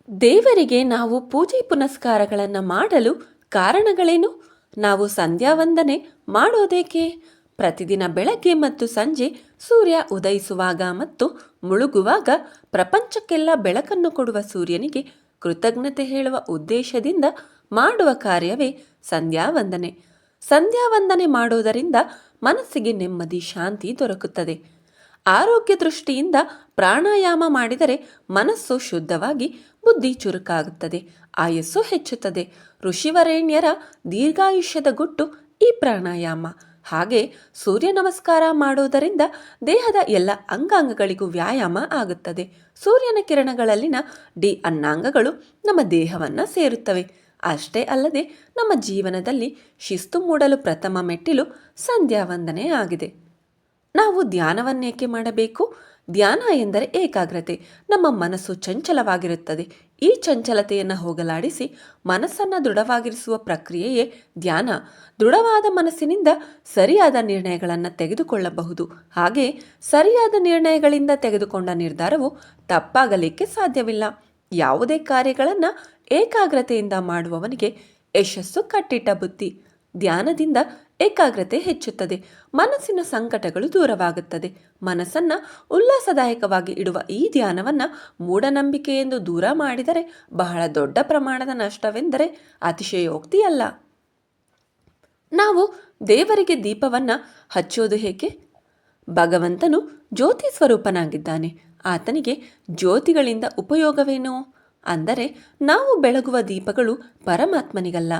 ದೇವರಿಗೆ ನಾವು ಪೂಜೆ ಪುನಸ್ಕಾರಗಳನ್ನು ಮಾಡಲು ಕಾರಣಗಳೇನು? ನಾವು ಸಂಧ್ಯಾ ವಂದನೆ ಮಾಡೋದೇಕೆ? ಪ್ರತಿದಿನ ಬೆಳಗ್ಗೆ ಮತ್ತು ಸಂಜೆ ಸೂರ್ಯ ಉದಯಿಸುವಾಗ ಮತ್ತು ಮುಳುಗುವಾಗ ಪ್ರಪಂಚಕ್ಕೆಲ್ಲ ಬೆಳಕನ್ನು ಕೊಡುವ ಸೂರ್ಯನಿಗೆ ಕೃತಜ್ಞತೆ ಹೇಳುವ ಉದ್ದೇಶದಿಂದ ಮಾಡುವ ಕಾರ್ಯವೇ ಸಂಧ್ಯಾ ವಂದನೆ. ಸಂಧ್ಯಾ ವಂದನೆ ಮಾಡೋದರಿಂದ ಮನಸ್ಸಿಗೆ ನೆಮ್ಮದಿ, ಶಾಂತಿ ದೊರಕುತ್ತದೆ. ಆರೋಗ್ಯ ದೃಷ್ಟಿಯಿಂದ ಪ್ರಾಣಾಯಾಮ ಮಾಡಿದರೆ ಮನಸ್ಸು ಶುದ್ಧವಾಗಿ ಬುದ್ಧಿ ಚುರುಕಾಗುತ್ತದೆ, ಆಯಸ್ಸು ಹೆಚ್ಚುತ್ತದೆ. ಋಷಿವರೇಣ್ಯರ ದೀರ್ಘಾಯುಷ್ಯದ ಗುಟ್ಟು ಈ ಪ್ರಾಣಾಯಾಮ. ಹಾಗೆ ಸೂರ್ಯ ನಮಸ್ಕಾರ ಮಾಡೋದರಿಂದ ದೇಹದ ಎಲ್ಲ ಅಂಗಾಂಗಗಳಿಗೂ ವ್ಯಾಯಾಮ ಆಗುತ್ತದೆ. ಸೂರ್ಯನ ಕಿರಣಗಳಲ್ಲಿನ ಡಿ ಅನ್ನಾಂಗಗಳು ನಮ್ಮ ದೇಹವನ್ನು ಸೇರುತ್ತವೆ. ಅಷ್ಟೇ ಅಲ್ಲದೆ ನಮ್ಮ ಜೀವನದಲ್ಲಿ ಶಿಸ್ತು ಮೂಡಲು ಪ್ರಥಮ ಮೆಟ್ಟಿಲು ಸಂಧ್ಯಾ ವಂದನೆ ಆಗಿದೆ. ನಾವು ಧ್ಯಾನವನ್ನೇಕೆ ಮಾಡಬೇಕು? ಧ್ಯಾನ ಎಂದರೆ ಏಕಾಗ್ರತೆ. ನಮ್ಮ ಮನಸ್ಸು ಚಂಚಲವಾಗಿರುತ್ತದೆ. ಈ ಚಂಚಲತೆಯನ್ನು ಹೋಗಲಾಡಿಸಿ ಮನಸ್ಸನ್ನು ದೃಢವಾಗಿರಿಸುವ ಪ್ರಕ್ರಿಯೆಯೇ ಧ್ಯಾನ. ದೃಢವಾದ ಮನಸ್ಸಿನಿಂದ ಸರಿಯಾದ ನಿರ್ಣಯಗಳನ್ನು ತೆಗೆದುಕೊಳ್ಳಬಹುದು. ಹಾಗೆ ಸರಿಯಾದ ನಿರ್ಣಯಗಳಿಂದ ತೆಗೆದುಕೊಂಡ ನಿರ್ಧಾರವು ತಪ್ಪಾಗಲಿಕ್ಕೆ ಸಾಧ್ಯವಿಲ್ಲ. ಯಾವುದೇ ಕಾರ್ಯಗಳನ್ನು ಏಕಾಗ್ರತೆಯಿಂದ ಮಾಡುವವನಿಗೆ ಯಶಸ್ಸು ಕಟ್ಟಿಟ್ಟ ಬುತ್ತಿ. ಧ್ಯಾನದಿಂದ ಏಕಾಗ್ರತೆ ಹೆಚ್ಚುತ್ತದೆ, ಮನಸ್ಸಿನ ಸಂಕಟಗಳು ದೂರವಾಗುತ್ತದೆ. ಮನಸ್ಸನ್ನು ಉಲ್ಲಾಸದಾಯಕವಾಗಿ ಇಡುವ ಈ ಧ್ಯಾನವನ್ನು ಮೂಢನಂಬಿಕೆ ಎಂದು ದೂರ ಮಾಡಿದರೆ ಬಹಳ ದೊಡ್ಡ ಪ್ರಮಾಣದ ನಷ್ಟವೆಂದರೆ ಅತಿಶಯೋಕ್ತಿಯಲ್ಲ. ನಾವು ದೇವರಿಗೆ ದೀಪವನ್ನು ಹಚ್ಚೋದು ಹೇಗೆ? ಭಗವಂತನು ಜ್ಯೋತಿ ಸ್ವರೂಪನಾಗಿದ್ದಾನೆ. ಆತನಿಗೆ ಜ್ಯೋತಿಗಳಿಂದ ಉಪಯೋಗವೇನು? ಅಂದರೆ ನಾವು ಬೆಳಗುವ ದೀಪಗಳು ಪರಮಾತ್ಮನಿಗಲ್ಲ,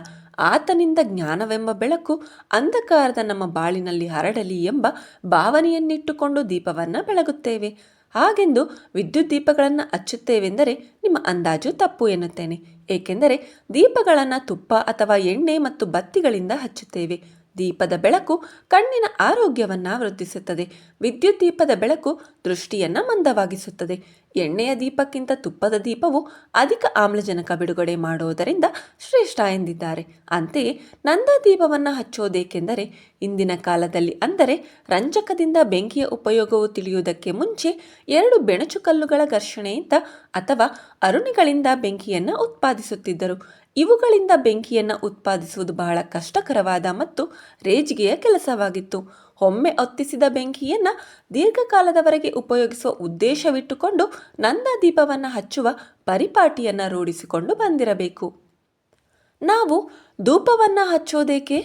ಆತನಿಂದ ಜ್ಞಾನವೆಂಬ ಬೆಳಕು ಅಂಧಕಾರದ ನಮ್ಮ ಬಾಳಿನಲ್ಲಿ ಹರಡಲಿ ಎಂಬ ಭಾವನೆಯನ್ನಿಟ್ಟುಕೊಂಡು ದೀಪವನ್ನು ಬೆಳಗುತ್ತೇವೆ. ಹಾಗೆಂದು ವಿದ್ಯುತ್ ದೀಪಗಳನ್ನು ಹಚ್ಚುತ್ತೇವೆಂದರೆ ನಿಮ್ಮ ಅಂದಾಜು ತಪ್ಪು ಎನ್ನುತ್ತೇನೆ. ಏಕೆಂದರೆ ದೀಪಗಳನ್ನು ತುಪ್ಪ ಅಥವಾ ಎಣ್ಣೆ ಮತ್ತು ಬತ್ತಿಗಳಿಂದ ಹಚ್ಚುತ್ತೇವೆ. ದೀಪದ ಬೆಳಕು ಕಣ್ಣಿನ ಆರೋಗ್ಯವನ್ನು ವೃದ್ಧಿಸುತ್ತದೆ. ವಿದ್ಯುತ್ ದೀಪದ ಬೆಳಕು ದೃಷ್ಟಿಯನ್ನು ಮಂದವಾಗಿಸುತ್ತದೆ. ಎಣ್ಣೆಯ ದೀಪಕ್ಕಿಂತ ತುಪ್ಪದ ದೀಪವು ಅಧಿಕ ಆಮ್ಲಜನಕ ಬಿಡುಗಡೆ ಮಾಡುವುದರಿಂದ ಶ್ರೇಷ್ಠ ಎಂದಿದ್ದಾರೆ. ಅಂತೆಯೇ ನಂದಾ ದೀಪವನ್ನು ಹಚ್ಚೋದೇಕೆಂದರೆ ಇಂದಿನ ಕಾಲದಲ್ಲಿ, ಅಂದರೆ ರಂಜಕದಿಂದ ಬೆಂಕಿಯ ಉಪಯೋಗವು ತಿಳಿಯುವುದಕ್ಕೆ ಮುಂಚೆ 2 ಬೆಣಚುಕಲ್ಲುಗಳ ಘರ್ಷಣೆಯಿಂದ ಅಥವಾ ಅರುಣಿಗಳಿಂದ ಬೆಂಕಿಯನ್ನು ಉತ್ಪಾದಿಸುತ್ತಿದ್ದರು. ಇವುಗಳಿಂದ ಬೆಂಕಿಯನ್ನು ಉತ್ಪಾದಿಸುವುದು ಬಹಳ ಕಷ್ಟಕರವಾದ ಮತ್ತು ರೇಜಿಗೆಯ ಕೆಲಸವಾಗಿತ್ತು. ಒಮ್ಮೆ ಹೊತ್ತಿಸಿದ ಬೆಂಕಿಯನ್ನು ದೀರ್ಘಕಾಲದವರೆಗೆ ಉಪಯೋಗಿಸುವ ಉದ್ದೇಶವಿಟ್ಟುಕೊಂಡು ನಂದಾ ದೀಪವನ್ನು ಹಚ್ಚುವ ಪರಿಪಾಟಿಯನ್ನು ರೂಢಿಸಿಕೊಂಡು ಬಂದಿರಬೇಕು. ನಾವು ಧೂಪವನ್ನು ಹಚ್ಚೋದೇಕೆ?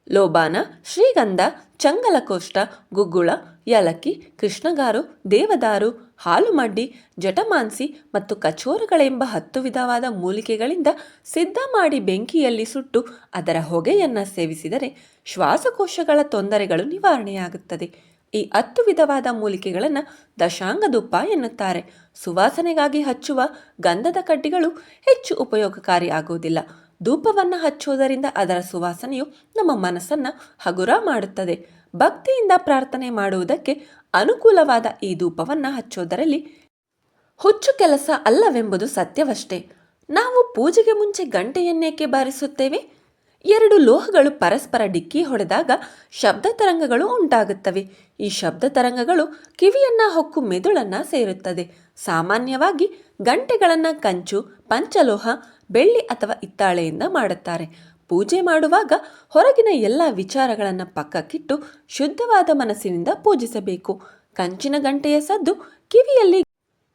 ಲೋಬಾನ, ಶ್ರೀಗಂಧ, ಚಂಗಲಕೋಷ್ಠ, ಗುಗ್ಗುಳ, ಏಲಕ್ಕಿ, ಕೃಷ್ಣಗಾರು, ದೇವದಾರು, ಹಾಲುಮಡ್ಡಿ, ಜಟಮಾಂಸಿ ಮತ್ತು ಕಚೋರಗಳೆಂಬ 10 ವಿಧವಾದ ಮೂಲಿಕೆಗಳಿಂದ ಸಿದ್ಧ ಮಾಡಿ ಬೆಂಕಿಯಲ್ಲಿ ಸುಟ್ಟು ಅದರ ಹೊಗೆಯನ್ನು ಸೇವಿಸಿದರೆ ಶ್ವಾಸಕೋಶಗಳ ತೊಂದರೆಗಳು ನಿವಾರಣೆಯಾಗುತ್ತದೆ. ಈ 10 ವಿಧವಾದ ಮೂಲಿಕೆಗಳನ್ನು ದಶಾಂಗ ಧೂಪ ಎನ್ನುತ್ತಾರೆ. ಸುವಾಸನೆಗಾಗಿ ಹಚ್ಚುವ ಗಂಧದ ಕಡ್ಡಿಗಳು ಹೆಚ್ಚು ಉಪಯೋಗಕಾರಿ ಆಗುವುದಿಲ್ಲ. ಧೂಪವನ್ನು ಹಚ್ಚುವುದರಿಂದ ಅದರ ಸುವಾಸನೆಯು ನಮ್ಮ ಮನಸ್ಸನ್ನು ಹಗುರ ಮಾಡುತ್ತದೆ. ಭಕ್ತಿಯಿಂದ ಪ್ರಾರ್ಥನೆ ಮಾಡುವುದಕ್ಕೆ ಅನುಕೂಲವಾದ ಈ ಧೂಪವನ್ನು ಹಚ್ಚೋದರಲ್ಲಿ ಹುಚ್ಚು ಕೆಲಸ ಅಲ್ಲವೆಂಬುದು ಸತ್ಯವಷ್ಟೇ. ನಾವು ಪೂಜೆಗೆ ಮುಂಚೆ ಗಂಟೆಯನ್ನೇಕೆ ಬಾರಿಸುತ್ತೇವೆ? 2 ಲೋಹಗಳು ಪರಸ್ಪರ ಡಿಕ್ಕಿ ಹೊಡೆದಾಗ ಶಬ್ದ ತರಂಗಗಳು ಉಂಟಾಗುತ್ತವೆ. ಈ ಶಬ್ದ ತರಂಗಗಳು ಕಿವಿಯನ್ನು ಹೊಕ್ಕು ಮೆದುಳನ್ನು ಸೇರುತ್ತದೆ. ಸಾಮಾನ್ಯವಾಗಿ ಗಂಟೆಗಳನ್ನು ಕಂಚು, ಪಂಚಲೋಹ, ಬೆಳ್ಳಿ ಅಥವಾ ಹಿತ್ತಾಳೆಯಿಂದ ಮಾಡುತ್ತಾರೆ. ಪೂಜೆ ಮಾಡುವಾಗ ಹೊರಗಿನ ಎಲ್ಲ ವಿಚಾರಗಳನ್ನು ಪಕ್ಕಕ್ಕಿಟ್ಟು ಶುದ್ಧವಾದ ಮನಸ್ಸಿನಿಂದ ಪೂಜಿಸಬೇಕು. ಕಂಚಿನ ಗಂಟೆಯ ಸದ್ದು ಕಿವಿಯಲ್ಲಿ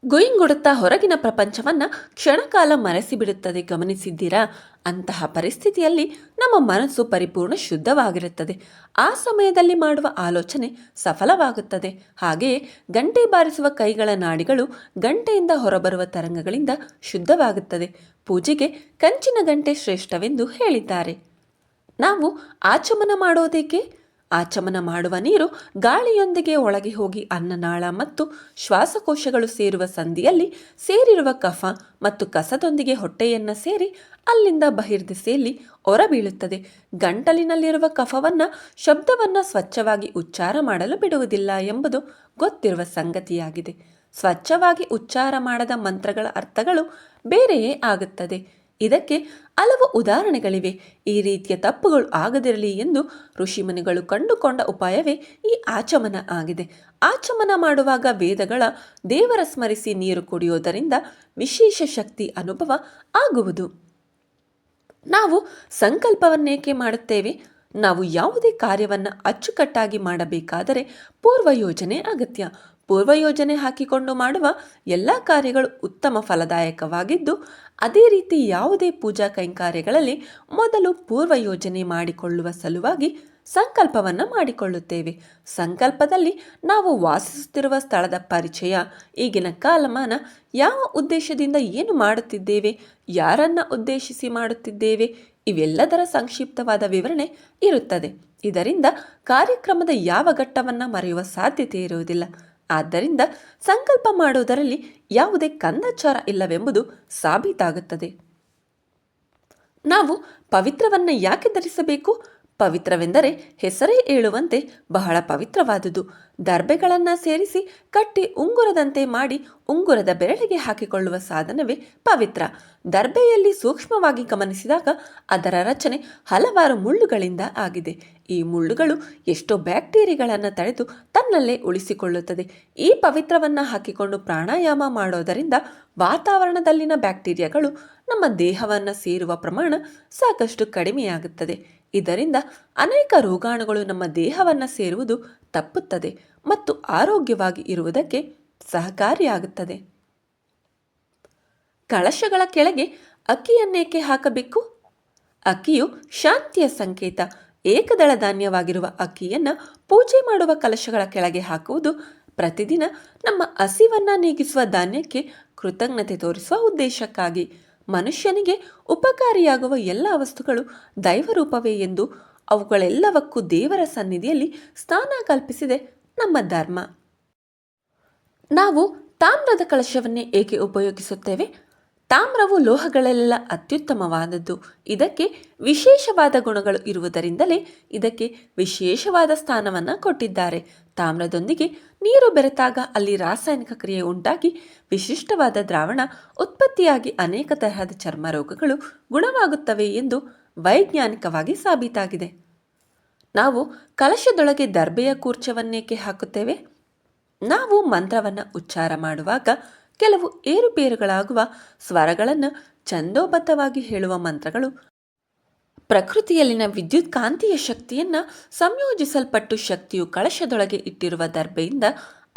ಗುಯಿಂಗುಡುತ್ತಾ ಹೊರಗಿನ ಪ್ರಪಂಚವನ್ನು ಕ್ಷಣಕಾಲ ಮರೆಸಿಬಿಡುತ್ತದೆ. ಗಮನಿಸಿದ್ದೀರಾ? ಅಂತಹ ಪರಿಸ್ಥಿತಿಯಲ್ಲಿ ನಮ್ಮ ಮನಸ್ಸು ಪರಿಪೂರ್ಣ ಶುದ್ಧವಾಗಿರುತ್ತದೆ. ಆ ಸಮಯದಲ್ಲಿ ಮಾಡುವ ಆಲೋಚನೆ ಸಫಲವಾಗುತ್ತದೆ. ಹಾಗೆಯೇ ಗಂಟೆ ಬಾರಿಸುವ ಕೈಗಳ ನಾಡಿಗಳು ಗಂಟೆಯಿಂದ ಹೊರಬರುವ ತರಂಗಗಳಿಂದ ಶುದ್ಧವಾಗುತ್ತದೆ. ಪೂಜೆಗೆ ಕಂಚಿನ ಗಂಟೆ ಶ್ರೇಷ್ಠವೆಂದು ಹೇಳಿದ್ದಾರೆ. ನಾವು ಆಚಮನ ಮಾಡೋದೇಕೆ? ಆಚಮನ ಮಾಡುವ ನೀರು ಗಾಳಿಯೊಂದಿಗೆ ಒಳಗೆ ಹೋಗಿ ಅನ್ನನಾಳ ಮತ್ತು ಶ್ವಾಸಕೋಶಗಳು ಸೇರುವ ಸಂಧಿಯಲ್ಲಿ ಸೇರಿರುವ ಕಫ ಮತ್ತು ಕಸದೊಂದಿಗೆ ಹೊಟ್ಟೆಯನ್ನು ಸೇರಿ ಅಲ್ಲಿಂದ ಬಹಿರ್ದೆಸೆಯಲ್ಲಿ ಹೊರಬೀಳುತ್ತದೆ. ಗಂಟಲಿನಲ್ಲಿರುವ ಕಫವನ್ನು, ಶಬ್ದವನ್ನು ಸ್ವಚ್ಛವಾಗಿ ಉಚ್ಚಾರ ಮಾಡಲು ಬಿಡುವುದಿಲ್ಲ ಎಂಬುದು ಗೊತ್ತಿರುವ ಸಂಗತಿಯಾಗಿದೆ. ಸ್ವಚ್ಛವಾಗಿ ಉಚ್ಚಾರ ಮಾಡದ ಮಂತ್ರಗಳ ಅರ್ಥಗಳು ಬೇರೆಯೇ ಆಗುತ್ತದೆ. ಇದಕ್ಕೆ ಹಲವು ಉದಾಹರಣೆಗಳಿವೆ. ಈ ರೀತಿಯ ತಪ್ಪುಗಳು ಆಗದಿರಲಿ ಎಂದು ಋಷಿಮುನಿಗಳು ಕಂಡುಕೊಂಡ ಉಪಾಯವೇ ಈ ಆಚಮನ ಆಗಿದೆ. ಆಚಮನ ಮಾಡುವಾಗ ವೇದಗಳ ದೇವರ ಸ್ಮರಿಸಿ ನೀರು ಕುಡಿಯೋದರಿಂದ ವಿಶೇಷ ಶಕ್ತಿ ಅನುಭವ ಆಗುವುದು. ನಾವು ಸಂಕಲ್ಪವನ್ನೇಕೆ ಮಾಡುತ್ತೇವೆ? ನಾವು ಯಾವುದೇ ಕಾರ್ಯವನ್ನು ಅಚ್ಚುಕಟ್ಟಾಗಿ ಮಾಡಬೇಕಾದರೆ ಪೂರ್ವಯೋಜನೆ ಅಗತ್ಯ. ಪೂರ್ವಯೋಜನೆ ಹಾಕಿಕೊಂಡು ಮಾಡುವ ಎಲ್ಲ ಕಾರ್ಯಗಳು ಉತ್ತಮ ಫಲದಾಯಕವಾಗಿದ್ದು, ಅದೇ ರೀತಿ ಯಾವುದೇ ಪೂಜಾ ಕೈಂಕರ್ಯಗಳಲ್ಲಿ ಮೊದಲು ಪೂರ್ವಯೋಜನೆ ಮಾಡಿಕೊಳ್ಳುವ ಸಲುವಾಗಿ ಸಂಕಲ್ಪವನ್ನು ಮಾಡಿಕೊಳ್ಳುತ್ತೇವೆ. ಸಂಕಲ್ಪದಲ್ಲಿ ನಾವು ವಾಸಿಸುತ್ತಿರುವ ಸ್ಥಳದ ಪರಿಚಯ, ಈಗಿನ ಕಾಲಮಾನ, ಯಾವ ಉದ್ದೇಶದಿಂದ ಏನು ಮಾಡುತ್ತಿದ್ದೇವೆ, ಯಾರನ್ನ ಉದ್ದೇಶಿಸಿ ಮಾಡುತ್ತಿದ್ದೇವೆ, ಇವೆಲ್ಲದರ ಸಂಕ್ಷಿಪ್ತವಾದ ವಿವರಣೆ ಇರುತ್ತದೆ. ಇದರಿಂದ ಕಾರ್ಯಕ್ರಮದ ಯಾವ ಘಟ್ಟವನ್ನು ಮರೆಯುವ ಸಾಧ್ಯತೆ ಇರುವುದಿಲ್ಲ. ಆದ್ದರಿಂದ ಸಂಕಲ್ಪ ಮಾಡುವುದರಲ್ಲಿ ಯಾವುದೇ ಕಂದಾಚಾರ ಇಲ್ಲವೆಂಬುದು ಸಾಬೀತಾಗುತ್ತದೆ. ನಾವು ಪವಿತ್ರವನ್ನು ಯಾಕೆ ಧರಿಸಬೇಕು? ಪವಿತ್ರವೆಂದರೆ ಹೆಸರೇ ಹೇಳುವಂತೆ ಬಹಳ ಪವಿತ್ರವಾದುದು. ದರ್ಬೆಗಳನ್ನು ಸೇರಿಸಿ ಕಟ್ಟಿ ಉಂಗುರದಂತೆ ಮಾಡಿ ಉಂಗುರದ ಬೆರಳಿಗೆ ಹಾಕಿಕೊಳ್ಳುವ ಸಾಧನವೇ ಪವಿತ್ರ. ದರ್ಬೆಯಲ್ಲಿ ಸೂಕ್ಷ್ಮವಾಗಿ ಗಮನಿಸಿದಾಗ ಅದರ ರಚನೆ ಹಲವಾರು ಮುಳ್ಳುಗಳಿಂದ ಆಗಿದೆ. ಈ ಮುಳ್ಳುಗಳು ಎಷ್ಟೋ ಬ್ಯಾಕ್ಟೀರಿಯಾಗಳನ್ನು ತಡೆದು ತನ್ನಲ್ಲೇ ಉಳಿಸಿಕೊಳ್ಳುತ್ತದೆ. ಈ ಪವಿತ್ರವನ್ನು ಹಾಕಿಕೊಂಡು ಪ್ರಾಣಾಯಾಮ ಮಾಡೋದರಿಂದ ವಾತಾವರಣದಲ್ಲಿನ ಬ್ಯಾಕ್ಟೀರಿಯಾಗಳು ನಮ್ಮ ದೇಹವನ್ನು ಸೇರುವ ಪ್ರಮಾಣ ಸಾಕಷ್ಟು ಕಡಿಮೆಯಾಗುತ್ತದೆ. ಇದರಿಂದ ಅನೇಕ ರೋಗಾಣುಗಳು ನಮ್ಮ ದೇಹವನ್ನು ಸೇರುವುದು ತಪ್ಪುತ್ತದೆ ಮತ್ತು ಆರೋಗ್ಯವಾಗಿ ಇರುವುದಕ್ಕೆ ಸಹಕಾರಿಯಾಗುತ್ತದೆ. ಕಳಶಗಳ ಕೆಳಗೆ ಅಕ್ಕಿಯನ್ನೇಕೆ ಹಾಕಬೇಕು? ಅಕ್ಕಿಯು ಶಾಂತಿಯ ಸಂಕೇತ. ಏಕದಳ ಧಾನ್ಯವಾಗಿರುವ ಅಕ್ಕಿಯನ್ನು ಪೂಜೆ ಮಾಡುವ ಕಲಶಗಳ ಕೆಳಗೆ ಹಾಕುವುದು ಪ್ರತಿದಿನ ನಮ್ಮ ಹಸಿವನ್ನು ನೀಗಿಸುವ ಧಾನ್ಯಕ್ಕೆ ಕೃತಜ್ಞತೆ ತೋರಿಸುವ ಉದ್ದೇಶಕ್ಕಾಗಿ. ಮನುಷ್ಯನಿಗೆ ಉಪಕಾರಿಯಾಗುವ ಎಲ್ಲ ವಸ್ತುಗಳು ದೈವರೂಪವೇ ಎಂದು ಅವುಗಳೆಲ್ಲವಕ್ಕೂ ದೇವರ ಸನ್ನಿಧಿಯಲ್ಲಿ ಸ್ಥಾನ ಕಲ್ಪಿಸಿದೆ ನಮ್ಮ ಧರ್ಮ. ನಾವು ತಾಮ್ರದ ಕಳಶವನ್ನೇ ಏಕೆ ಉಪಯೋಗಿಸುತ್ತೇವೆ? ತಾಮ್ರವು ಲೋಹಗಳೆಲ್ಲ ಅತ್ಯುತ್ತಮವಾದದ್ದು. ಇದಕ್ಕೆ ವಿಶೇಷವಾದ ಗುಣಗಳು ಇರುವುದರಿಂದಲೇ ಇದಕ್ಕೆ ವಿಶೇಷವಾದ ಸ್ಥಾನವನ್ನು ಕೊಟ್ಟಿದ್ದಾರೆ. ತಾಮ್ರದೊಂದಿಗೆ ನೀರು ಬೆರೆತಾಗ ಅಲ್ಲಿ ರಾಸಾಯನಿಕ ಕ್ರಿಯೆ ಉಂಟಾಗಿ ವಿಶಿಷ್ಟವಾದ ದ್ರಾವಣ ಉತ್ಪತ್ತಿಯಾಗಿ ಅನೇಕ ತರಹದ ಚರ್ಮ ರೋಗಗಳು ಗುಣವಾಗುತ್ತವೆ ಎಂದು ವೈಜ್ಞಾನಿಕವಾಗಿ ಸಾಬೀತಾಗಿದೆ. ನಾವು ಕಲಶದೊಳಗೆ ದರ್ಬೆಯ ಕೂರ್ಚವನ್ನೇಕೆ ಹಾಕುತ್ತೇವೆ? ನಾವು ಮಂತ್ರವನ್ನು ಉಚ್ಚಾರ ಮಾಡುವಾಗ ಕೆಲವು ಏರುಪೇರುಗಳಾಗುವ ಸ್ವರಗಳನ್ನು ಛಂದೋಬದ್ಧವಾಗಿ ಹೇಳುವ ಮಂತ್ರಗಳು ಪ್ರಕೃತಿಯಲ್ಲಿನ ವಿದ್ಯುತ್ ಕಾಂತೀಯ ಶಕ್ತಿಯನ್ನು ಸಂಯೋಜಿಸಲ್ಪಟ್ಟು ಶಕ್ತಿಯು ಕಳಶದೊಳಗೆ ಇಟ್ಟಿರುವ ದರ್ಬೆಯಿಂದ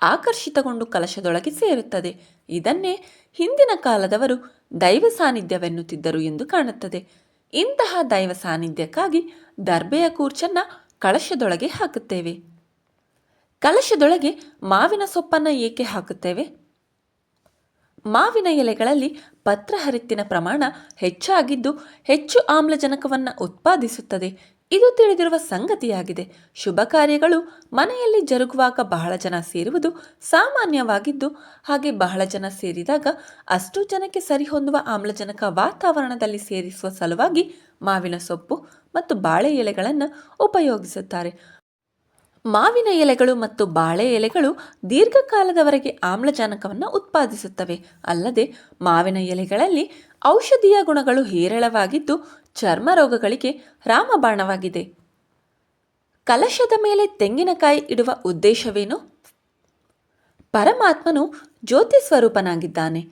ಆಕರ್ಷಿತಗೊಂಡು ಕಲಶದೊಳಗೆ ಸೇರುತ್ತದೆ. ಇದನ್ನೇ ಹಿಂದಿನ ಕಾಲದವರು ದೈವ ಸಾನ್ನಿಧ್ಯವೆನ್ನುತ್ತಿದ್ದರು ಎಂದು ಕಾಣುತ್ತದೆ. ಇಂತಹ ದೈವ ಸಾನ್ನಿಧ್ಯಕ್ಕಾಗಿ ದರ್ಬೆಯ ಕೂರ್ಚನ್ನು ಕಳಶದೊಳಗೆ ಹಾಕುತ್ತೇವೆ. ಕಲಶದೊಳಗೆ ಮಾವಿನ ಸೊಪ್ಪನ್ನು ಏಕೆ ಹಾಕುತ್ತೇವೆ? ಮಾವಿನ ಎಲೆಗಳಲ್ಲಿ ಪತ್ರಹರಿತ್ತಿನ ಪ್ರಮಾಣ ಹೆಚ್ಚಾಗಿದ್ದು ಹೆಚ್ಚು ಆಮ್ಲಜನಕವನ್ನು ಉತ್ಪಾದಿಸುತ್ತದೆ. ಇದು ತಿಳಿದಿರುವ ಸಂಗತಿಯಾಗಿದೆ. ಶುಭ ಕಾರ್ಯಗಳು ಮನೆಯಲ್ಲಿ ಜರುಗುವಾಗ ಬಹಳ ಜನ ಸೇರುವುದು ಸಾಮಾನ್ಯವಾಗಿದ್ದು, ಹಾಗೆ ಬಹಳ ಜನ ಸೇರಿದಾಗ ಅಷ್ಟು ಜನಕ್ಕೆ ಸರಿಹೊಂದುವ ಆಮ್ಲಜನಕ ವಾತಾವರಣದಲ್ಲಿ ಸೇರಿಸುವ ಸಲುವಾಗಿ ಮಾವಿನ ಸೊಪ್ಪು ಮತ್ತು ಬಾಳೆ ಎಲೆಗಳನ್ನು ಉಪಯೋಗಿಸುತ್ತಾರೆ. ಮಾವಿನ ಎಲೆಗಳು ಮತ್ತು ಬಾಳೆ ಎಲೆಗಳು ದೀರ್ಘಕಾಲದವರೆಗೆ ಆಮ್ಲಜನಕವನ್ನು ಉತ್ಪಾದಿಸುತ್ತವೆ. ಅಲ್ಲದೆ ಮಾವಿನ ಎಲೆಗಳಲ್ಲಿ ಔಷಧೀಯ ಗುಣಗಳು ಹೇರಳವಾಗಿದ್ದು ಚರ್ಮ ರೋಗಗಳಿಗೆ ರಾಮಬಾಣವಾಗಿದೆ. ಕಲಶದ ಮೇಲೆ ತೆಂಗಿನಕಾಯಿ ಇಡುವ ಉದ್ದೇಶವೇನು? ಪರಮಾತ್ಮನು ಜ್ಯೋತಿ ಸ್ವರೂಪನಾಗಿದ್ದಾನೆ.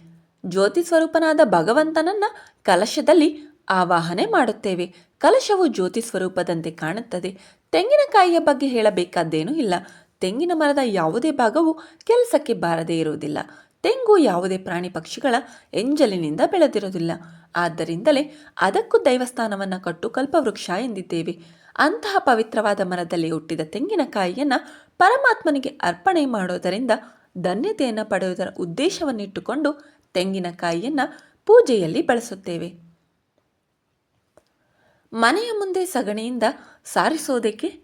ಜ್ಯೋತಿ ಸ್ವರೂಪನಾದ ಭಗವಂತನನ್ನ ಕಲಶದಲ್ಲಿ ಆವಾಹನೆ ಮಾಡುತ್ತೇವೆ. ಕಲಶವು ಜ್ಯೋತಿ ಸ್ವರೂಪದಂತೆ ಕಾಣುತ್ತದೆ. ತೆಂಗಿನಕಾಯಿಯ ಬಗ್ಗೆ ಹೇಳಬೇಕಾದ್ದೇನೂ ಇಲ್ಲ. ತೆಂಗಿನ ಮರದ ಯಾವುದೇ ಭಾಗವು ಕೆಲಸಕ್ಕೆ ಬಾರದೇ ಇರುವುದಿಲ್ಲ. ತೆಂಗು ಯಾವುದೇ ಪ್ರಾಣಿ ಪಕ್ಷಿಗಳ ಎಂಜಲಿನಿಂದ ಬೆಳೆದಿರುವುದಿಲ್ಲ. ಆದ್ದರಿಂದಲೇ ಅದಕ್ಕೂ ದೈವಸ್ಥಾನವನ್ನು ಕಟ್ಟು ಕಲ್ಪವೃಕ್ಷ ಎಂದಿದ್ದೇವೆ. ಅಂತಹ ಪವಿತ್ರವಾದ ಮರದಲ್ಲಿ ಹುಟ್ಟಿದ ತೆಂಗಿನಕಾಯಿಯನ್ನು ಪರಮಾತ್ಮನಿಗೆ ಅರ್ಪಣೆ ಮಾಡೋದರಿಂದ ಧನ್ಯತೆಯನ್ನು ಪಡೆಯುವುದರ ಉದ್ದೇಶವನ್ನಿಟ್ಟುಕೊಂಡು ತೆಂಗಿನಕಾಯಿಯನ್ನು ಪೂಜೆಯಲ್ಲಿ ಬಳಸುತ್ತೇವೆ. ಮನೆಯ ಮುಂದೆ ಸಗಣಿಯಿಂದ ಸಾರಿಸೋದಕ್ಕೆ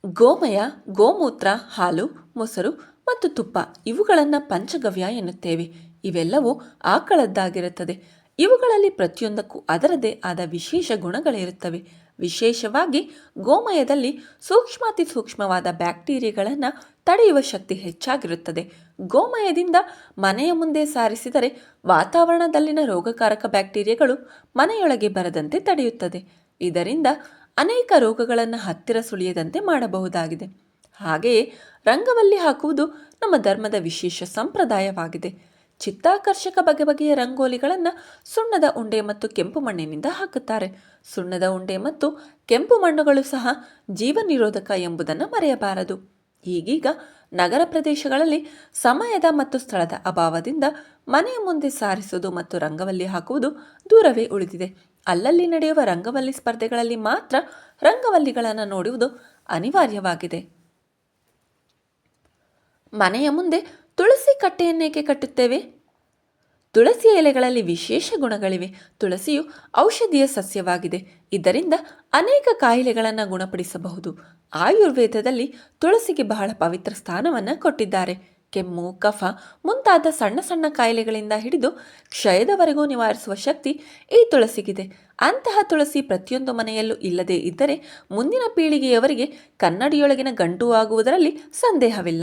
ಗೋಮಯ, ಗೋಮೂತ್ರ, ಹಾಲು, ಮೊಸರು ಮತ್ತು ತುಪ್ಪ ಇವುಗಳನ್ನು ಪಂಚಗವ್ಯ ಎನ್ನುತ್ತೇವೆ. ಇವೆಲ್ಲವೂ ಆಕಳದ್ದಾಗಿರುತ್ತದೆ. ಇವುಗಳಲ್ಲಿ ಪ್ರತಿಯೊಂದಕ್ಕೂ ಅದರದೇ ಆದ ವಿಶೇಷ ಗುಣಗಳಿರುತ್ತವೆ. ವಿಶೇಷವಾಗಿ ಗೋಮಯದಲ್ಲಿ ಸೂಕ್ಷ್ಮಾತಿ ಸೂಕ್ಷ್ಮವಾದ ಬ್ಯಾಕ್ಟೀರಿಯಾಗಳನ್ನು ತಡೆಯುವ ಶಕ್ತಿ ಹೆಚ್ಚಾಗಿರುತ್ತದೆ. ಗೋಮಯದಿಂದ ಮನೆಯ ಮುಂದೆ ಸಾರಿಸಿದರೆ ವಾತಾವರಣದಲ್ಲಿನ ರೋಗಕಾರಕ ಬ್ಯಾಕ್ಟೀರಿಯಾಗಳು ಮನೆಯೊಳಗೆ ಬರದಂತೆ ತಡೆಯುತ್ತದೆ. ಇದರಿಂದ ಅನೇಕ ರೋಗಗಳನ್ನು ಹತ್ತಿರ ಸುಳಿಯದಂತೆ ಮಾಡಬಹುದಾಗಿದೆ. ಹಾಗೆಯೇ ರಂಗವಲ್ಲಿ ಹಾಕುವುದು ನಮ್ಮ ಧರ್ಮದ ವಿಶೇಷ ಸಂಪ್ರದಾಯವಾಗಿದೆ. ಚಿತ್ತಾಕರ್ಷಕ ಬಗೆ ಬಗೆಯ ರಂಗೋಲಿಗಳನ್ನು ಸುಣ್ಣದ ಉಂಡೆ ಮತ್ತು ಕೆಂಪು ಮಣ್ಣಿನಿಂದ ಹಾಕುತ್ತಾರೆ. ಸುಣ್ಣದ ಉಂಡೆ ಮತ್ತು ಕೆಂಪು ಮಣ್ಣುಗಳು ಸಹ ಜೀವ ನಿರೋಧಕ ಎಂಬುದನ್ನು ಮರೆಯಬಾರದು. ಈಗೀಗ ನಗರ ಪ್ರದೇಶಗಳಲ್ಲಿ ಸಮಯದ ಮತ್ತು ಸ್ಥಳದ ಅಭಾವದಿಂದ ಮನೆಯ ಮುಂದೆ ಸಾರಿಸುವುದು ಮತ್ತು ರಂಗವಲ್ಲಿ ಹಾಕುವುದು ದೂರವೇ ಉಳಿದಿದೆ. ಅಲ್ಲಲ್ಲಿ ನಡೆಯುವ ರಂಗವಲ್ಲಿ ಸ್ಪರ್ಧೆಗಳಲ್ಲಿ ಮಾತ್ರ ರಂಗವಲ್ಲಿಗಳನ್ನು ನೋಡುವುದು ಅನಿವಾರ್ಯವಾಗಿದೆ. ಮನೆಯ ಮುಂದೆ ತುಳಸಿ ಕಟ್ಟೆಯನ್ನೇಕೆ ಕಟ್ಟುತ್ತೇವೆ? ತುಳಸಿಯ ಎಲೆಗಳಲ್ಲಿ ವಿಶೇಷ ಗುಣಗಳಿವೆ. ತುಳಸಿಯು ಔಷಧೀಯ ಸಸ್ಯವಾಗಿದೆ. ಇದರಿಂದ ಅನೇಕ ಕಾಯಿಲೆಗಳನ್ನು ಗುಣಪಡಿಸಬಹುದು. ಆಯುರ್ವೇದದಲ್ಲಿ ತುಳಸಿಗೆ ಬಹಳ ಪವಿತ್ರ ಸ್ಥಾನವನ್ನು ಕೊಟ್ಟಿದ್ದಾರೆ. ಕೆಮ್ಮು, ಕಫ ಮುಂತಾದ ಸಣ್ಣ ಸಣ್ಣ ಕಾಯಿಲೆಗಳಿಂದ ಹಿಡಿದು ಕ್ಷಯದವರೆಗೂ ನಿವಾರಿಸುವ ಶಕ್ತಿ ಈ ತುಳಸಿಗಿದೆ. ಅಂತಹ ತುಳಸಿ ಪ್ರತಿಯೊಂದು ಮನೆಯಲ್ಲೂ ಇಲ್ಲದೇ ಇದ್ದರೆ ಮುಂದಿನ ಪೀಳಿಗೆಯವರಿಗೆ ಕನ್ನಡಿಯೊಳಗಿನ ಗಂಟು ಆಗುವುದರಲ್ಲಿ ಸಂದೇಹವಿಲ್ಲ.